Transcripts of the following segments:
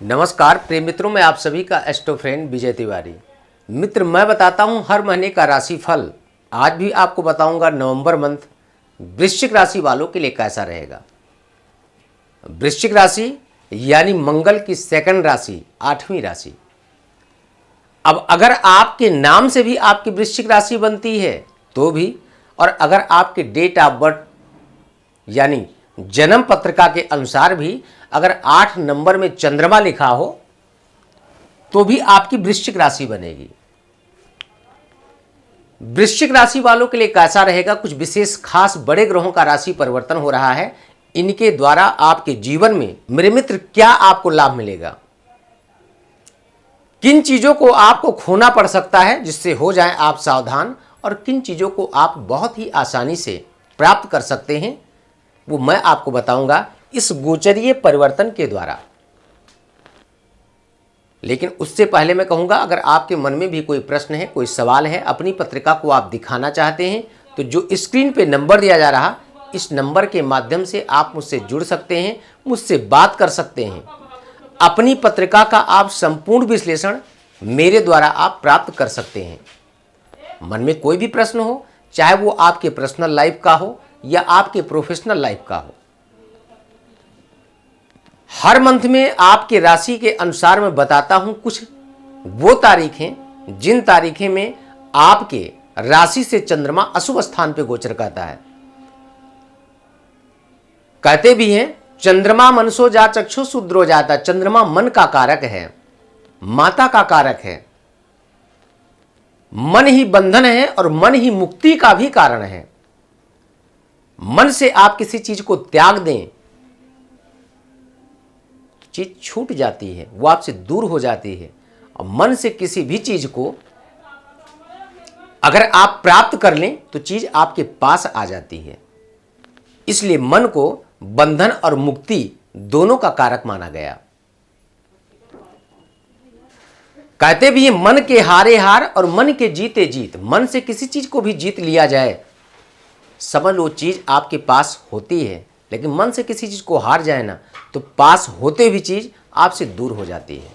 नमस्कार प्रिय मित्रों, मैं आप सभी का एस्ट्रो फ्रेंड विजय तिवारी। मित्र, मैं बताता हूं हर महीने का राशिफल। आज भी आपको बताऊंगा नवंबर मंथ वृश्चिक राशि वालों के लिए कैसा रहेगा। वृश्चिक राशि यानी मंगल की सेकंड राशि, 8वीं राशि। अब अगर आपके नाम से भी आपकी वृश्चिक राशि बनती है तो भी, और अगर आपके डेट ऑफ बर्थ यानी जन्म पत्रिका के अनुसार भी अगर 8 नंबर में चंद्रमा लिखा हो तो भी आपकी वृश्चिक राशि बनेगी। वृश्चिक राशि वालों के लिए कैसा रहेगा? कुछ विशेष खास बड़े ग्रहों का राशि परिवर्तन हो रहा है। इनके द्वारा आपके जीवन में मेरे मित्र क्या आपको लाभ मिलेगा, किन चीजों को आपको खोना पड़ सकता है जिससे हो जाएं आप सावधान, और किन चीजों को आप बहुत ही आसानी से प्राप्त कर सकते हैं, वो मैं आपको बताऊंगा इस गोचरीय परिवर्तन के द्वारा। लेकिन उससे पहले मैं कहूंगा, अगर आपके मन में भी कोई प्रश्न है, कोई सवाल है, अपनी पत्रिका को आप दिखाना चाहते हैं, तो जो स्क्रीन पे नंबर दिया जा रहा, इस नंबर के माध्यम से आप मुझसे जुड़ सकते हैं, मुझसे बात कर सकते हैं। अपनी पत्रिका का आप संपूर्ण विश्लेषण मेरे द्वारा आप प्राप्त कर सकते हैं। मन में कोई भी प्रश्न हो, चाहे वो आपके पर्सनल लाइफ का हो या आपके प्रोफेशनल लाइफ का हो, हर मंथ में आपके राशि के अनुसार मैं बताता हूं कुछ वो तारीखें जिन तारीखें में आपके राशि से चंद्रमा अशुभ स्थान पे गोचर करता है। कहते भी हैं चंद्रमा मनसो जा चक्षु शूद्रो जाता। चंद्रमा मन का कारक है, माता का कारक है। मन ही बंधन है और मन ही मुक्ति का भी कारण है। मन से आप किसी चीज को त्याग दें, चीज छूट जाती है, वो आपसे दूर हो जाती है। और मन से किसी भी चीज को अगर आप प्राप्त कर लें तो चीज आपके पास आ जाती है। इसलिए मन को बंधन और मुक्ति दोनों का कारक माना गया। कहते भी हैं मन के हारे हार और मन के जीते जीत। मन से किसी चीज को भी जीत लिया जाए, समझ लो चीज आपके पास होती है। लेकिन मन से किसी चीज को हार जाए ना, तो पास होते भी चीज आपसे दूर हो जाती है।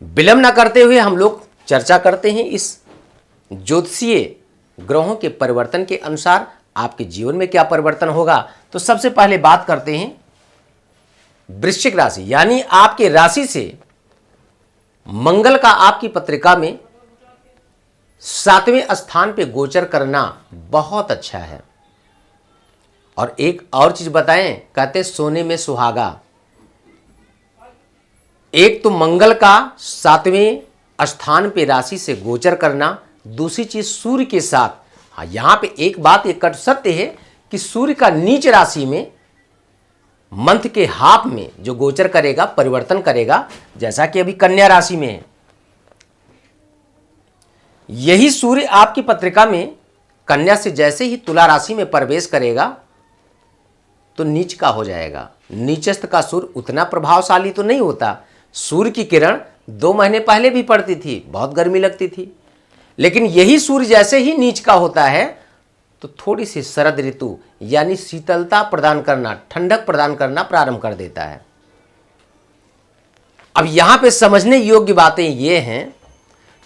विलंब न करते हुए हम लोग चर्चा करते हैं इस ज्योतिषीय ग्रहों के परिवर्तन के अनुसार आपके जीवन में क्या परिवर्तन होगा। तो सबसे पहले बात करते हैं वृश्चिक राशि, यानी आपके राशि से मंगल का आपकी पत्रिका में 7वें स्थान पे गोचर करना बहुत अच्छा है। और एक और चीज बताएं, कहते सोने में सुहागा। एक तो मंगल का 7वें स्थान पे राशि से गोचर करना, दूसरी चीज सूर्य के साथ। हाँ, यहां पे एक बात एक कट सत्य है कि सूर्य का नीच राशि में मंथ के हाफ में जो गोचर करेगा, परिवर्तन करेगा, जैसा कि अभी कन्या राशि में है। यही सूर्य आपकी पत्रिका में कन्या से जैसे ही तुला राशि में प्रवेश करेगा तो नीच का हो जाएगा। नीचस्थ का सूर्य उतना प्रभावशाली तो नहीं होता। सूर्य की किरण 2 महीने पहले भी पड़ती थी, बहुत गर्मी लगती थी। लेकिन यही सूर्य जैसे ही नीच का होता है तो थोड़ी सी शरद ऋतु यानी शीतलता प्रदान करना, ठंडक प्रदान करना प्रारंभ कर देता है। अब यहां पे समझने योग्य बातें ये हैं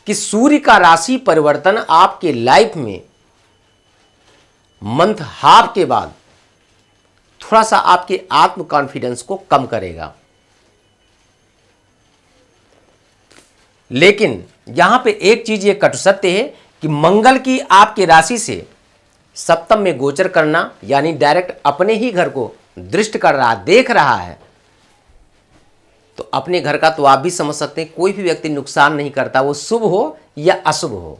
कि सूर्य का राशि परिवर्तन आपके लाइफ में मंथ हाफ के बाद थोड़ा सा आपके आत्म कॉन्फिडेंस को कम करेगा। लेकिन यहां पे एक चीज ये कटु सत्य है कि मंगल की आपके राशि से सप्तम में गोचर करना, यानी डायरेक्ट अपने ही घर को दृष्ट कर रहा, देख रहा है, तो अपने घर का तो आप भी समझ सकते हैं कोई भी व्यक्ति नुकसान नहीं करता, वो शुभ हो या अशुभ हो।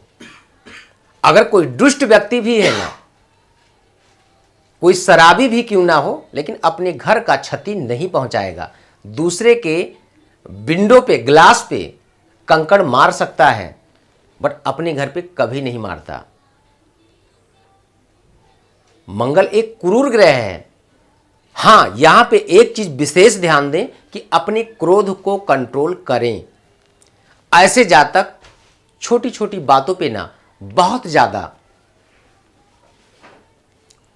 अगर कोई दुष्ट व्यक्ति भी है ना, कोई शराबी भी क्यों ना हो, लेकिन अपने घर का क्षति नहीं पहुंचाएगा। दूसरे के विंडो पे, ग्लास पे कंकड़ मार सकता है, बट अपने घर पे कभी नहीं मारता। मंगल एक क्रूर ग्रह है। हां, यहां पे एक चीज विशेष ध्यान दें कि अपने क्रोध को कंट्रोल करें। ऐसे जातक छोटी छोटी बातों पे ना बहुत ज्यादा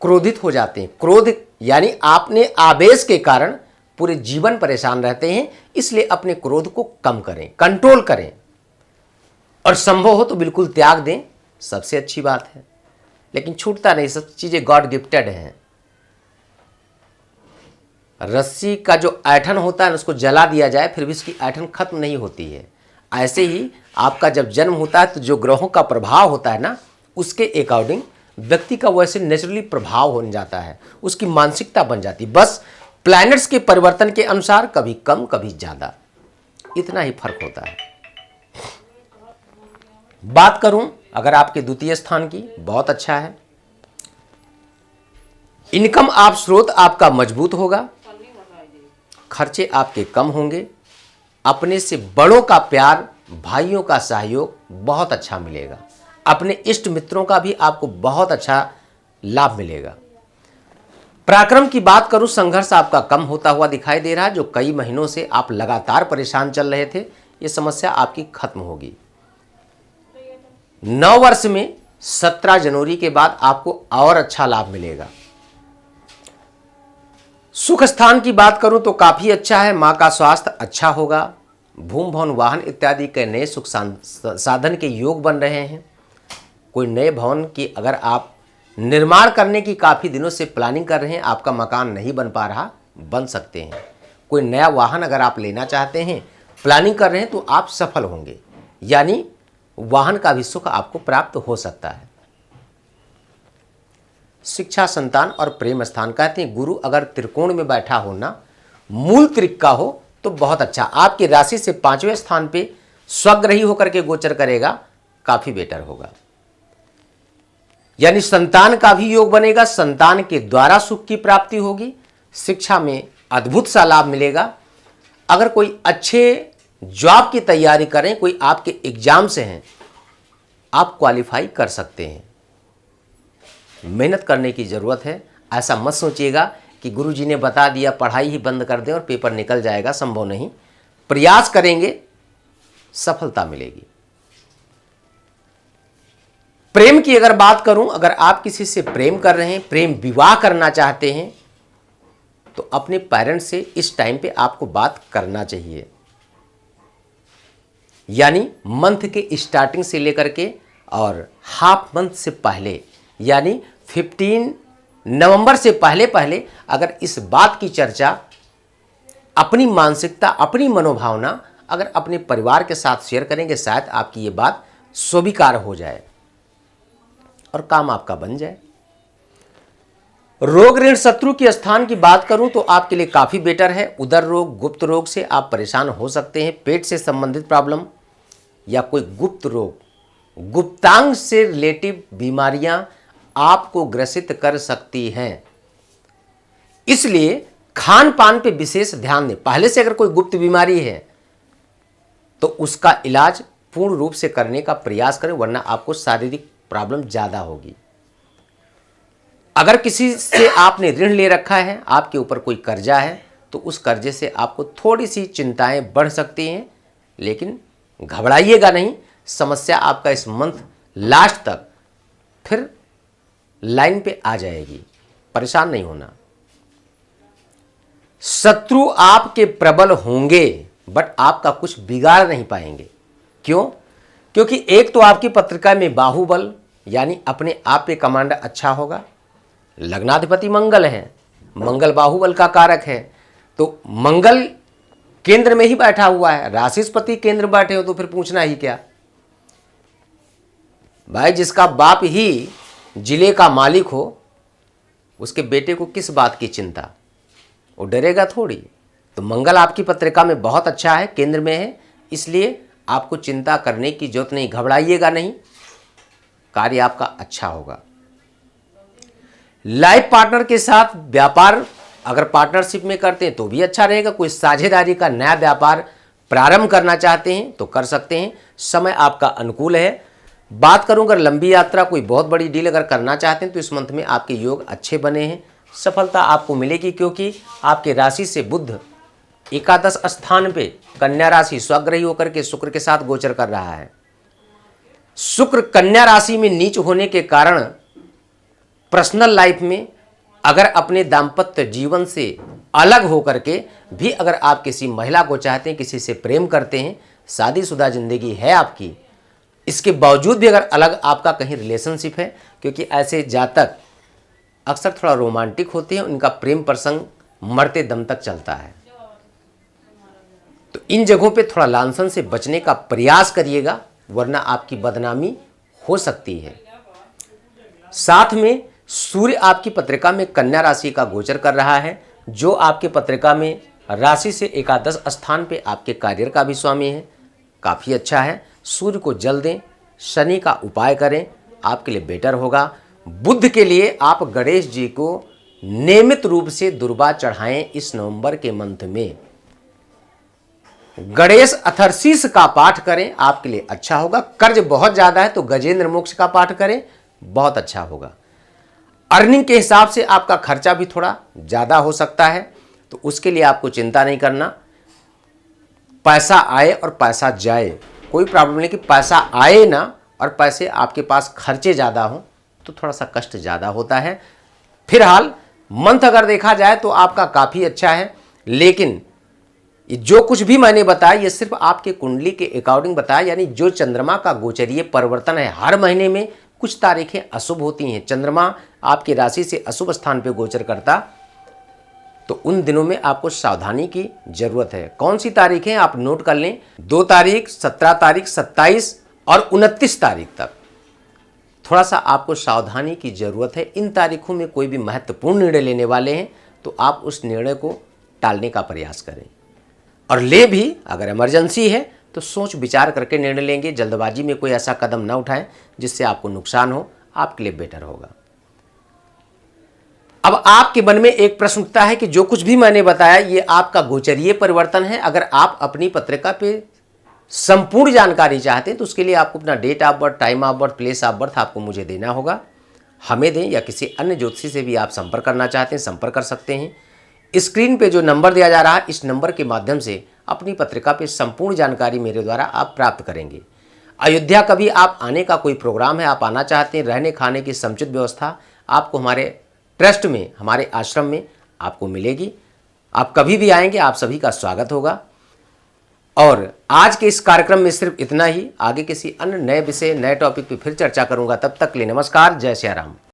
क्रोधित हो जाते हैं। क्रोध यानी आपने आवेश के कारण पूरे जीवन परेशान रहते हैं। इसलिए अपने क्रोध को कम करें, कंट्रोल करें और संभव हो तो बिल्कुल त्याग दें, सबसे अच्छी बात है। लेकिन छूटता नहीं, सब चीज़ें गॉड गिफ्टेड हैं। रस्सी का जो ऐंठन होता है उसको जला दिया जाए फिर भी उसकी ऐंठन खत्म नहीं होती है। ऐसे ही आपका जब जन्म होता है तो जो ग्रहों का प्रभाव होता है ना, उसके अकॉर्डिंग व्यक्ति का वैसे नेचुरली प्रभाव हो जाता है, उसकी मानसिकता बन जाती है। बस प्लैनेट्स के परिवर्तन के अनुसार कभी कम कभी ज़्यादा, इतना ही फर्क होता है। बात करूं अगर आपके द्वितीय स्थान की, बहुत अच्छा है। इनकम आप स्रोत आपका मजबूत होगा, खर्चे आपके कम होंगे, अपने से बड़ों का प्यार, भाइयों का सहयोग बहुत अच्छा मिलेगा। अपने इष्ट मित्रों का भी आपको बहुत अच्छा लाभ मिलेगा। पराक्रम की बात करूं, संघर्ष आपका कम होता हुआ दिखाई दे रहा है। जो कई महीनों से आप लगातार परेशान चल रहे थे, ये समस्या आपकी खत्म होगी। नव वर्ष में 17 जनवरी के बाद आपको और अच्छा लाभ मिलेगा। सुख स्थान की बात करूं तो काफी अच्छा है। मां का स्वास्थ्य अच्छा होगा। भूमि भवन वाहन इत्यादि के नए सुख साधन के योग बन रहे हैं। कोई नए भवन की अगर आप निर्माण करने की काफ़ी दिनों से प्लानिंग कर रहे हैं, आपका मकान नहीं बन पा रहा, बन सकते हैं। कोई नया वाहन अगर आप लेना चाहते हैं, प्लानिंग कर रहे हैं, तो आप सफल होंगे, यानी वाहन का भी सुख आपको प्राप्त हो सकता है। शिक्षा, संतान और प्रेम स्थान कहते हैं गुरु अगर त्रिकोण में बैठा हो ना, मूल त्रिक का हो तो बहुत अच्छा। आपकी राशि से 5वें स्थान पे स्वग्रही होकर के गोचर करेगा, काफी बेटर होगा। यानी संतान का भी योग बनेगा, संतान के द्वारा सुख की प्राप्ति होगी, शिक्षा में अद्भुत सा लाभ मिलेगा। अगर कोई अच्छे जॉब की तैयारी करें, कोई आपके एग्जाम से हैं, आप क्वालिफाई कर सकते हैं। मेहनत करने की ज़रूरत है। ऐसा मत सोचिएगा कि गुरुजी ने बता दिया पढ़ाई ही बंद कर दें और पेपर निकल जाएगा, संभव नहीं। प्रयास करेंगे, सफलता मिलेगी। प्रेम की अगर बात करूं, अगर आप किसी से प्रेम कर रहे हैं, प्रेम विवाह करना चाहते हैं, तो अपने पेरेंट्स से इस टाइम पे आपको बात करना चाहिए। यानी मंथ के स्टार्टिंग से लेकर के और हाफ मंथ से पहले, यानी 15 नवंबर से पहले पहले अगर इस बात की चर्चा, अपनी मानसिकता, अपनी मनोभावना अगर अपने परिवार के साथ शेयर करेंगे, शायद आपकी ये बात स्वीकार हो जाए और काम आपका बन जाए। रोग ऋण शत्रु के स्थान की बात करूं तो आपके लिए काफी बेटर है। उदर रोग, गुप्त रोग से आप परेशान हो सकते हैं। पेट से संबंधित प्रॉब्लम या कोई गुप्त रोग, गुप्तांग से रिलेटिव बीमारियां आपको ग्रसित कर सकती हैं। इसलिए खान पान पे विशेष ध्यान दें। पहले से अगर कोई गुप्त बीमारी है तो उसका इलाज पूर्ण रूप से करने का प्रयास करें, वरना आपको शारीरिक प्रॉब्लम ज्यादा होगी। अगर किसी से आपने ऋण ले रखा है, आपके ऊपर कोई कर्जा है, तो उस कर्जे से आपको थोड़ी सी चिंताएं बढ़ सकती हैं, लेकिन घबराइएगा नहीं। समस्या आपका इस मंथ लास्ट तक फिर लाइन पे आ जाएगी, परेशान नहीं होना। शत्रु आपके प्रबल होंगे बट आपका कुछ बिगाड़ नहीं पाएंगे। क्यों? क्योंकि एक तो आपकी पत्रिका में बाहुबल, यानी अपने आप पे कमांड अच्छा होगा। लग्नाधिपति मंगल है, मंगल बाहुबल का कारक है, तो मंगल केंद्र में ही बैठा हुआ है। राशिस्पति केंद्र बैठे हो तो फिर पूछना ही क्या भाई। जिसका बाप ही जिले का मालिक हो, उसके बेटे को किस बात की चिंता, वो डरेगा थोड़ी। तो मंगल आपकी पत्रिका में बहुत अच्छा है, केंद्र में है, इसलिए आपको चिंता करने की जरूरत नहीं, घबराइएगा नहीं, कार्य आपका अच्छा होगा। लाइफ पार्टनर के साथ व्यापार अगर पार्टनरशिप में करते हैं तो भी अच्छा रहेगा। कोई साझेदारी का नया व्यापार प्रारंभ करना चाहते हैं तो कर सकते हैं, समय आपका अनुकूल है। बात करूं अगर लंबी यात्रा, कोई बहुत बड़ी डील अगर करना चाहते हैं तो इस मंथ में आपके योग अच्छे बने हैं, सफलता आपको मिलेगी। क्योंकि आपके राशि से बुध एकादश स्थान पे कन्या राशि स्वग्रही होकर के शुक्र के साथ गोचर कर रहा है। शुक्र कन्या राशि में नीच होने के कारण पर्सनल लाइफ में अगर अपने दाम्पत्य जीवन से अलग होकर के भी अगर आप किसी महिला को चाहते हैं, किसी से प्रेम करते हैं, शादीशुदा ज़िंदगी है आपकी, इसके बावजूद भी अगर अलग आपका कहीं रिलेशनशिप है, क्योंकि ऐसे जातक अक्सर थोड़ा रोमांटिक होते हैं, उनका प्रेम प्रसंग मरते दम तक चलता है। तो इन जगहों पे थोड़ा लांछन से बचने का प्रयास करिएगा, वरना आपकी बदनामी हो सकती है। साथ में सूर्य आपकी पत्रिका में कन्या राशि का गोचर कर रहा है, जो आपके पत्रिका में राशि से एकादश स्थान पे आपके कार्य का भी स्वामी है, काफ़ी अच्छा है। सूर्य को जल दें, शनि का उपाय करें, आपके लिए बेटर होगा। बुध के लिए आप गणेश जी को नियमित रूप से दुर्वा चढ़ाएं। इस नवंबर के मंथ में गणेश अथर्शीष का पाठ करें, आपके लिए अच्छा होगा। कर्ज बहुत ज़्यादा है तो गजेंद्र मोक्ष का पाठ करें, बहुत अच्छा होगा। अर्निंग के हिसाब से आपका खर्चा भी थोड़ा ज़्यादा हो सकता है, तो उसके लिए आपको चिंता नहीं करना। पैसा आए और पैसा जाए, कोई प्रॉब्लम नहीं कि पैसा आए ना और पैसे आपके पास खर्चे ज़्यादा हों तो थोड़ा सा कष्ट ज़्यादा होता है। फिलहाल मंथ अगर देखा जाए तो आपका काफ़ी अच्छा है, लेकिन जो कुछ भी मैंने बताया ये सिर्फ आपके कुंडली के अकॉर्डिंग बताया, यानी जो चंद्रमा का गोचरीय परिवर्तन है, हर महीने में कुछ तारीखें अशुभ होती हैं। चंद्रमा आपकी राशि से अशुभ स्थान पे गोचर करता, तो उन दिनों में आपको सावधानी की जरूरत है। कौन सी तारीखें आप नोट कर लें, 2 तारीख, 17 तारीख, 27 और 29 तारीख तक थोड़ा सा आपको सावधानी की जरूरत है। इन तारीखों में कोई भी महत्वपूर्ण निर्णय लेने वाले हैं तो आप उस निर्णय को टालने का प्रयास करें, और ले भी अगर इमरजेंसी है तो सोच विचार करके निर्णय लेंगे। जल्दबाजी में कोई ऐसा कदम ना उठाएं जिससे आपको नुकसान हो, आपके लिए बेटर होगा। अब आपके मन में एक प्रश्न उठता है कि जो कुछ भी मैंने बताया ये आपका गोचरीय परिवर्तन है। अगर आप अपनी पत्रिका पे संपूर्ण जानकारी चाहते हैं तो उसके लिए आपको अपना date of birth, time of birth, place of birth आपको मुझे देना होगा। हमें दें या किसी अन्य ज्योतिषी से भी आप संपर्क करना चाहते हैं, संपर्क कर सकते हैं। स्क्रीन पे जो नंबर दिया जा रहा है, इस नंबर के माध्यम से अपनी पत्रिका पे संपूर्ण जानकारी मेरे द्वारा आप प्राप्त करेंगे। अयोध्या कभी आप आने का कोई प्रोग्राम है, आप आना चाहते हैं, रहने खाने की समुचित व्यवस्था आपको हमारे ट्रस्ट में, हमारे आश्रम में आपको मिलेगी। आप कभी भी आएंगे, आप सभी का स्वागत होगा। और आज के इस कार्यक्रम में सिर्फ इतना ही। आगे किसी अन्य नए विषय, नए टॉपिक पे फिर चर्चा करूंगा। तब तक के लिए नमस्कार, जय श्री राम।